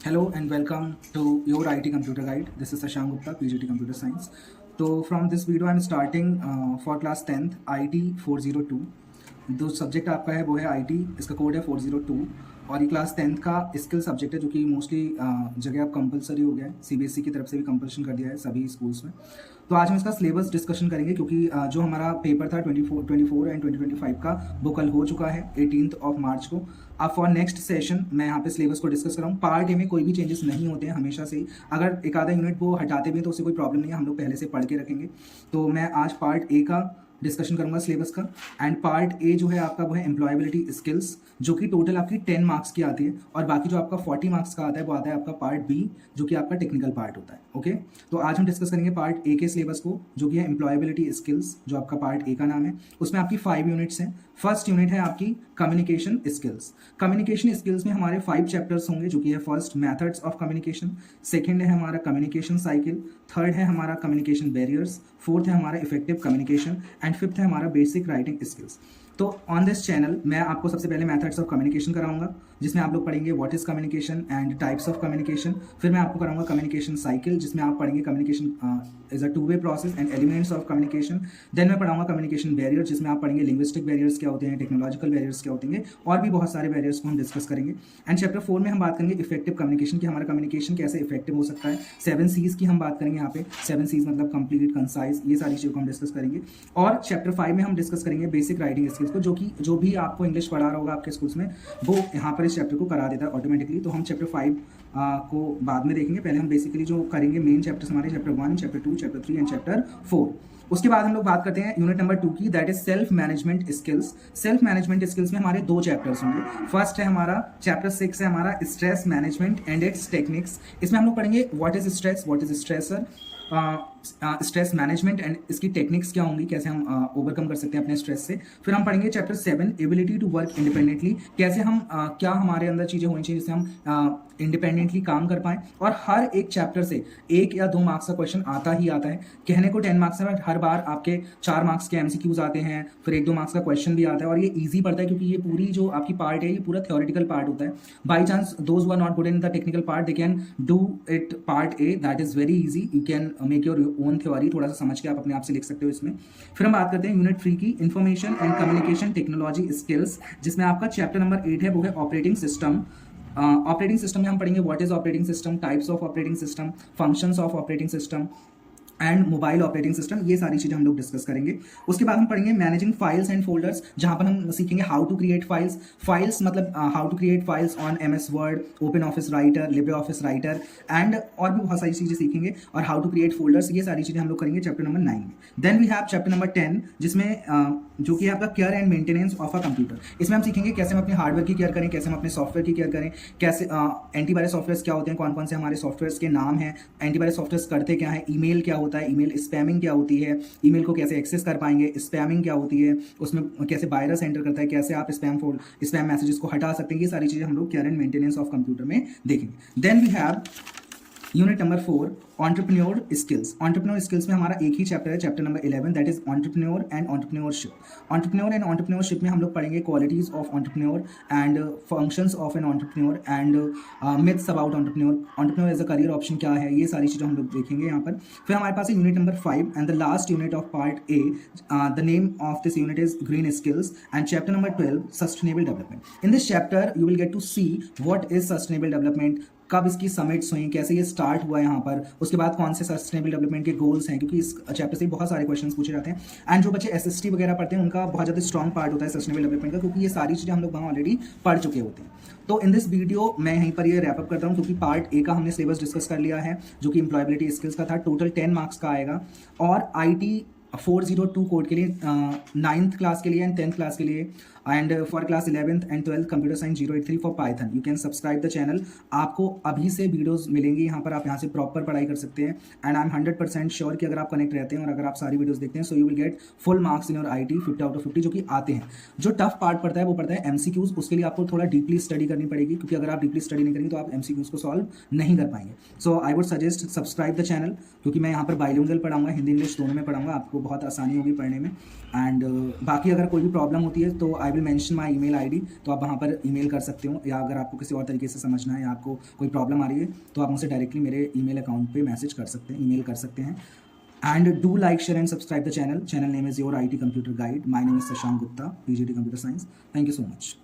Hello and welcome to your IT Computer Guide. This is Sashank Gupta, PGT Computer Science. So from this video I'm starting for class 10th IT 402. जो subject आपका है वो है IT, इसका code है 402 और ये class 10th का स्किल सब्जेक्ट है जो कि मोस्टली जगह अब कंपलसरी हो गया है। CBSE की तरफ से भी कंपल्शन कर दिया है सभी स्कूल्स में। तो आज हम इसका सिलेबस डिस्कशन करेंगे क्योंकि जो हमारा पेपर था 24 एंड 2025 का वो कल हो चुका है 18 मार्च को। अब फॉर नेक्स्ट सेशन मैं यहाँ पे सिलेबस को डिस्कस कर रहा हूँ। पार्ट ए में कोई भी चेंजेस नहीं होते हैं हमेशा से ही। अगर एक आधा यूनिट वो हटाते भी हैं तो उससे कोई प्रॉब्लम नहीं है, हम लोग पहले से पढ़ के रखेंगे। तो मैं आज पार्ट ए का डिस्कशन करूंगा सिलेबस का। एंड पार्ट ए जो है आपका वो है एम्प्लॉयबिलिटी स्किल्स, जो कि टोटल आपकी 10 मार्क्स की आती है और बाकी जो आपका 40 मार्क्स का आता है वो आता है आपका पार्ट बी, जो कि आपका टेक्निकल पार्ट होता है। ओके, तो आज हम डिस्कस करेंगे पार्ट ए के सिलेबस को, जो कि है एम्प्लॉयबिलिटी स्किल्स, जो आपका पार्ट ए का नाम है। उसमें आपकी 5 यूनिट्स हैं। फर्स्ट यूनिट है आपकी कम्युनिकेशन स्किल्स। कम्युनिकेशन स्किल्स में हमारे 5 चैप्टर्स होंगे, जो कि है first methods of communication, second है हमारा कम्युनिकेशन साइकिल, थर्ड है हमारा कम्युनिकेशन बैरियर्स, फोर्थ है हमारा इफेक्टिव कम्युनिकेशन एंड फिफ्थ है हमारा बेसिक राइटिंग स्किल्स। तो ऑन दिस चैनल मैं आपको सबसे पहले मेथड्स ऑफ कम्युनिकेशन कराऊंगा, जिसमें आप लोग पढ़ेंगे what is communication and types of communication. फिर मैं आपको कराऊंगा कम्युनिकेशन साइकिल, जिसमें आप पढ़ेंगे communication is a two way process and elements of communication. Then मैं पढ़ाऊंगा कम्युनिकेशन बैरियर, जिसमें आप पढ़ेंगे लिंग्विस्टिक बैरियर्स क्या होते हैं, टेक्नोलॉजिकल बैरियर्स क्या होते हैं और भी बहुत सारे बैरियर्स को हम डिस्कस करेंगे। एंड चैप्टर 4 में हम बात करेंगे इफेक्टिव कम्युनिकेशन की, हमारा कम्युनिकेशन कैसे इफेक्टिव हो सकता है। 7 C's की हम बात करेंगे यहाँ पे। 7 C's मतलब कंप्लीट, कंसाइज, ये सारी चीज़ों को हम डिस्कस करेंगे। और चैप्टर 5 में हम डिस्कस करेंगे बेसिक राइटिंग स्किल्स को, जो भी आपको इंग्लिश पढ़ा रहा होगा आपके स्कूल्स में वो यहाँ पर इस चैप्टर को करा देता है ऑटोमेटिकली। तो हम चैप्टर 5 को बाद में देखेंगे। पहले हम बेसिकली जो करेंगे मेन चैप्टर्स हमारे chapter 1, chapter 2, chapter 3 and chapter 4। उसके बाद हम लोग बात करते हैं यूनिट नंबर 2 की, that is self management skills. Self management skills में हमारे 2 चैप्टर्स होंगे। फर्स्ट है हमारा चैप्टर 6 है हमारा stress management and it's techniques. इसमें हम लोग पढ़ेंगे what is stress, what is stressor, stress management and इसकी टेक्निक्स क्या होंगी, कैसे हम ओवरकम कर सकते हैं अपने स्ट्रेस से। फिर हम पढ़ेंगे chapter 7 ability to work independently, कैसे हम क्या हमारे अंदर चीज़ें होनी चाहिए जिससे हम इंडिपेंडेंटली काम कर पाएं। और हर एक चैप्टर से 1 या 2 मार्क्स का क्वेश्चन आता ही आता है। कहने को 10 मार्क्स है बट हर बार आपके 4 मार्क्स के MCQs आते हैं, फिर 1-2 मार्क्स का क्वेश्चन भी आता है। और ये ईजी पड़ता है क्योंकि ये पूरी जो आपकी पार्ट है ये पूरा थ्योरेटिकल पार्ट होता है। By chance those who are not good in the technical part they can do it part A, that is very easy. You can make your own theory, थोड़ा सा समझ के आप अपने आप से लिख सकते हो इसमें। फिर हम बात करते हैं यूनिट 3 की, information and communication technology skills, जिसमें आपका चैप्टर नंबर 8 है वो है ऑपरेटिंग सिस्टम। ऑपरेटिंग सिस्टम में हम पढ़ेंगे what is operating system, types of operating system, functions of operating system and mobile operating system. ये सारी चीज़ें हम लोग डिस्कस करेंगे। उसके बाद हम पढ़ेंगे मैनेजिंग फाइल्स एंड फोल्डर्स, जहाँ पर हम सीखेंगे हाउ टू क्रिएट फाइल्स मतलब how to create files on MS word, open office writer, libre office writer and और भी बहुत सारी चीज़ें सीखेंगे। और हाउ टू क्रिएट फोल्डर्स, ये सारी चीज़ें हम लोग करेंगे चैप्टर नंबर 9 में। Then we have chapter number 10, जिसमें जो कि आपका care and maintenance of a computer. इसमें हम सीखेंगे कैसे हम अपने हार्डवेयर की केयर करें, कैसे हम अपने सॉफ्टवेयर की केयर करें, कैसे एंटीवायरस सॉफ्टवेयर क्या होते हैं, कौन कौन से हमारे सॉफ्टवेयर के नाम हैं, एंटीवायरस सॉफ्टवेयर करते क्या है, ईमेल क्या होता है, ईमेल स्पैमिंग क्या होती है, ईमेल को कैसे एक्सेस कर पाएंगे, स्पैमिंग क्या होती है, उसमें कैसे वायरस एंटर करता है, कैसे आप स्पैम मैसेजेस को हटा सकते हैं। ये सारी चीज़ें हम लोग care and maintenance of computer में देखेंगे। Then we have unit number 4 entrepreneur skills. Entrepreneur skills में हमारा एक ही चैप्टर है, chapter number 11, that is entrepreneur and entrepreneurship. Entrepreneur and entrepreneurship में हम लोग पढ़ेंगे qualities of entrepreneur and functions of an entrepreneur and myths about entrepreneur. Entrepreneur as a career option क्या है, ये सारी चीज़ें हम लोग देखेंगे यहाँ पर। फिर हमारे पास है unit number 5 and the last unit of part A. The name of this unit is green skills and chapter number 12 sustainable development. In this chapter you will get to see what is sustainable development, कब इसकी summits हुई, कैसे ये start हुआ यहाँ पर, उसके बाद कौन से सस्टेनेबल डेवलपमेंट के गोल्स हैं, क्योंकि इस चैप्टर से बहुत सारे क्वेश्चंस पूछे जाते हैं। एंड जो बच्चे SST वगैरह पढ़ते हैं उनका बहुत ज़्यादा स्ट्रॉन्ग पार्ट होता है सस्टेनेबल डेवलपमेंट का, क्योंकि ये सारी चीज़ें हम लोग वहाँ ऑलरेडी पढ़ चुके होते हैं। तो इन दिस वीडियो मैं यहीं पर ये रैप अप करता हूँ, क्योंकि पार्ट ए का हमने सिलेबस डिस्कस कर लिया है, जो कि एम्प्लॉयबिलिटी स्किल्स का था। टोटल 10 मार्क्स का आएगा और IT 402 कोड के लिए 9th क्लास के लिए एंड 10th क्लास के लिए and for class 11th and 12th computer science 083 for Python. You can subscribe the channel. आपको अभी से वीडियोस मिलेंगी यहाँ पर, आप यहाँ से प्रॉपर पढ़ाई कर सकते हैं। एंड आई एम 100% श्योर कि अगर आप कनेक्ट रहते हैं और अगर आप सारी वीडियोस देखते हैं so you will get full marks in your IT 50 out of 50 जो कि आते हैं। जो टफ पार्ट पड़ता है वो पड़ता है MCQs, उसके लिए आपको थोड़ा डीपली स्टडी करनी पड़ेगी, क्योंकि अगर आप डीपली स्टडी नहीं करेंगे तो आप MCQs को सॉल्व नहीं कर पाएंगे। So I would suggest subscribe the channel, क्योंकि मैं यहाँ पर बाइलिंगुअल पढ़ाऊंगा, हिंदी इंग्लिश दोनों में पढ़ाऊंगा, आपको बहुत आसानी होगी पढ़ने में। एंड बाकी अगर कोई भी प्रॉब्लम होती है तो I will will mention my email ID, तो आप वहाँ पर ईमेल कर सकते हो, या अगर आपको किसी और तरीके से समझना है या आपको कोई प्रॉब्लम आ रही है तो आप मुझसे डायरेक्टली मेरे ईमेल अकाउंट पे मैसेज कर सकते हैं, ईमेल कर सकते हैं. And do like, share and subscribe the channel. Channel name is Your IT Computer Guide. My name is Sashank Gupta, PGT Computer Science. Thank you so much.